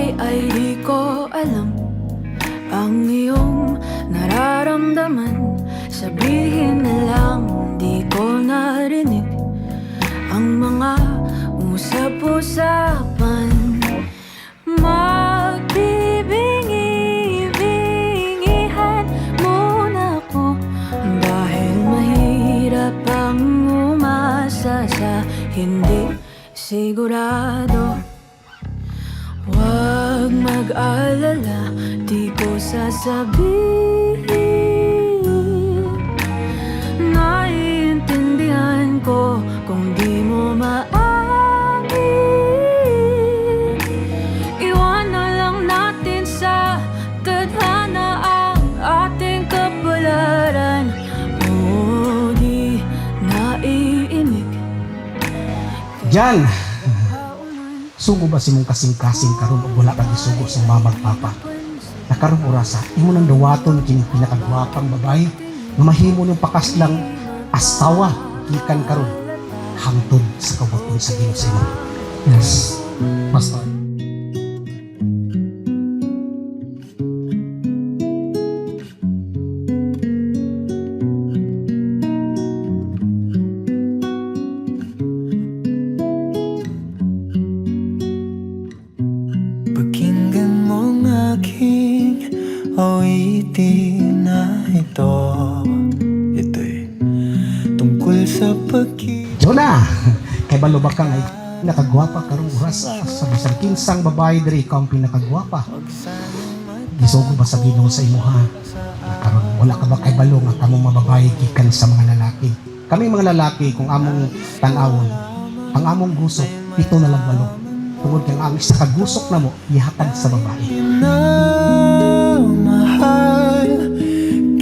buhay ay di ko alam ang iyong nararamdaman. Sabihin na lang di ko narinig ang mga usap-usapan. Magbibingi-bingihan muna ako dahil mahirap ang umasa sa hindi sigurado. Huwag mag-alala, di ko sasabihin. Naiintindihan ko kung di mo maamin. Iwan na lang natin sa tadhana ang ating kapalaran. O di naiinig. Jan! Sugo ba si mong kasing-kasing karon o wala ka gisugo sa mamag papa? Nakaroon orasa, imo nang dawaton kini pinakagwapang babae na mahimo ng pakaslang asawa gikan karon hangtod sa kabuton sa Ginoo sa imo. Yes, Pastor. Pakinggan mo ang aking awitin na ito. Ito'y tungkol sa pag-ibig. Jonah! Kay balo ba kang ay nakagwapa karong orasa sa bisag kinsang babae diri ikaw ang pinakagwapa. Gisugo ba sa Ginoo sa imo ha? Karon wala ka ba kay balo nga kamong mababae gikan sa mga lalaki? Kami mga lalaki kung among tan-awon, ang among gusok 7 na lang 8. Tungod kang ang isa kagusok na mo ihatag sa babae. Na mahal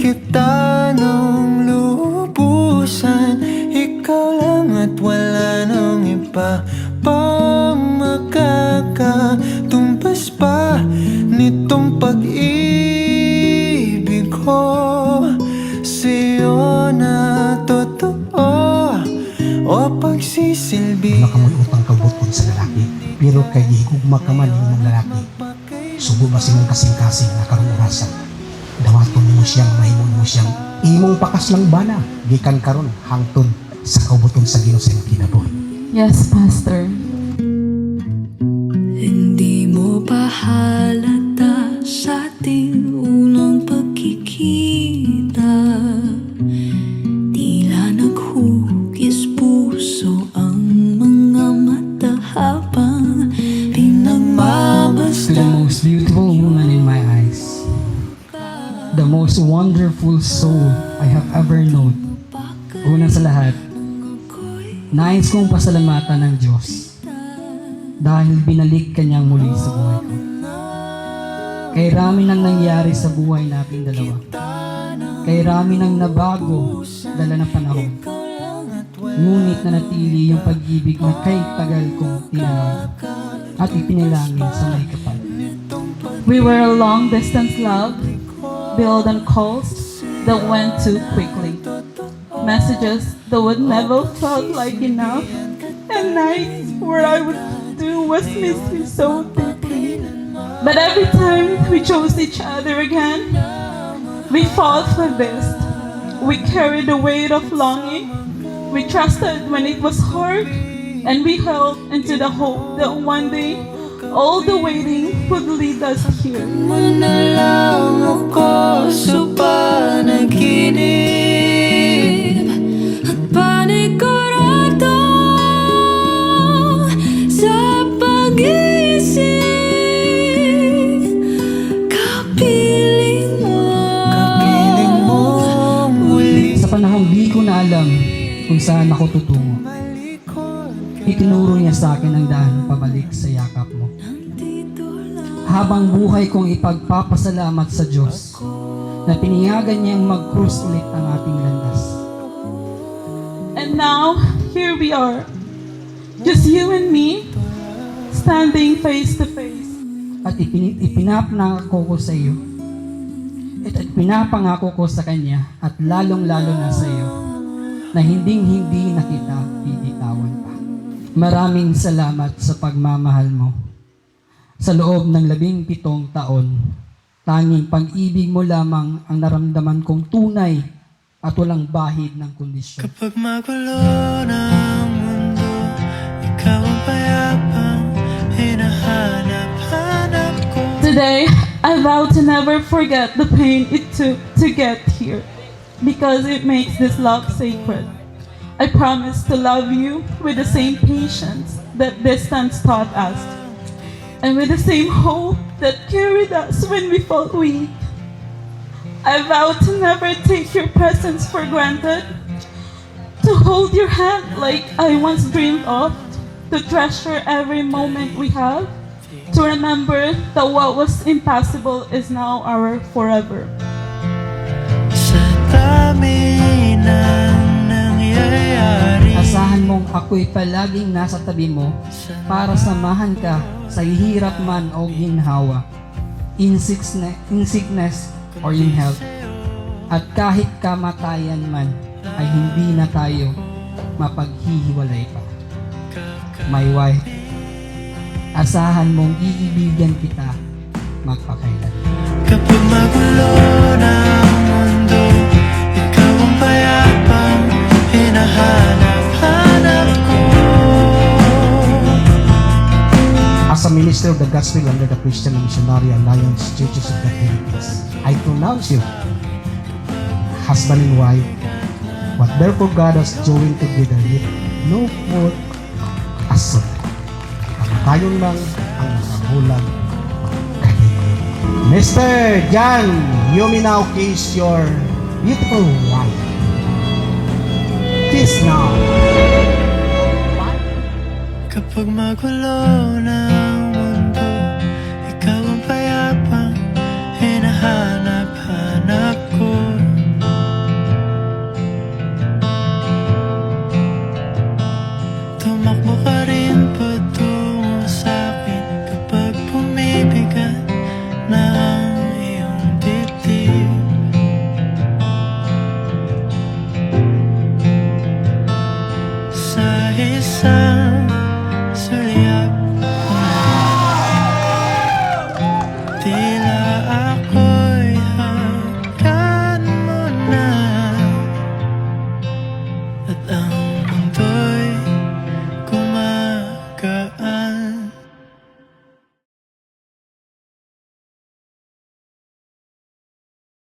kita nung lubusan, ikaw lang at wala nang iba pang makakatumpas pa nitong pag-ibig ko sa'yo na totoo o pagsisilbi. Wala ka mo'y utang kabuton sa lalaki, pero kay gihigugma ka man yung lalaki. Sugo ba si mong kasing-kasing na karong orasa? Dawaton mo siyang, mahimon mo siyang imong pakaslang bana gikan karon hangtod sa kabuton sa Ginoo sa imong kinabuhi. Yes, Pastor. Hindi mo pa halata sa ating unang pagkikita. Tila naghugis puso ang mga mata habang The pinagmamasta. most beautiful woman in my eyes, the most wonderful soul I have ever known. Una sa lahat, nais kong pasalamatan ng Diyos dahil binalik kanyang muli sa buhay ko. Kay rami nang nangyari sa buhay nating dalawa. Kay rami nang nabago dala ng panahon. Ngunit nanatili yung pag-ibig na kay tagal kong tinanong at ipinalangin sa may kapal. We were a long-distance love, built on calls that went too quickly. Messages that would never felt like enough, and nights where I would do was miss you so deeply. But every time we chose each other again, we fought for this. We carried the weight of longing. We trusted when it was hard, and we held into the hope that one day all the waiting would lead us here. Mo na lang ako sa panaginip At panigurado sa pag-iisip. Kapiling mo muli. Sa panahong di ko na alam kung saan ako tutungo, itinuro niya sa akin ang daan pabalik sa yakap mo. Habang buhay kong ipagpapasalamat sa Diyos na piniyagan niyang mag-cruise ulit ang ating landas. And now, here we are, just you and me, standing face to face. At ipinapangako ko sa iyo. At pinapangako ko sa Kanya at lalong-lalo na sa iyo na hinding-hindi na kita bibitawan pa. Maraming salamat sa pagmamahal mo, Sa loob ng 17 taon, tanging pag-ibig mo lamang ang naramdaman kong tunay at walang bahid ng kondisyon. Kapag magulo na ang mundo, ikaw ang payapang hinahanap-hanap ko. Today, I vow to never forget the pain it took to get here, because it makes this love sacred. I promise to love you with the same patience that distance taught us, and with the same hope that carried us when we felt weak. I vow to never take your presence for granted, to hold your hand like I once dreamed of, to treasure every moment we have, to remember that what was impossible is now our forever. Sa dami ng nangyayari, Asahan mong ako'y palaging nasa tabi mo para samahan ka sa hirap man o ginhawa, in sickness or in health. At kahit kamatayan man ay hindi na tayo mapaghihiwalay pa. My wife, asahan mong iibigan kita magpakailan. kapag magulo na ang mundo, ikaw ang payapang hinahanap-hanap ko. As a minister of the gospel under the Christian Missionary Alliance Churches of the Philippines, I pronounce you husband and wife. What therefore God has joined together, let no foot asunder. Kamatayon lang ang nakabulag kahilig. Mr. John, you may now kiss your beautiful wife. Kiss now. Kapag magulo na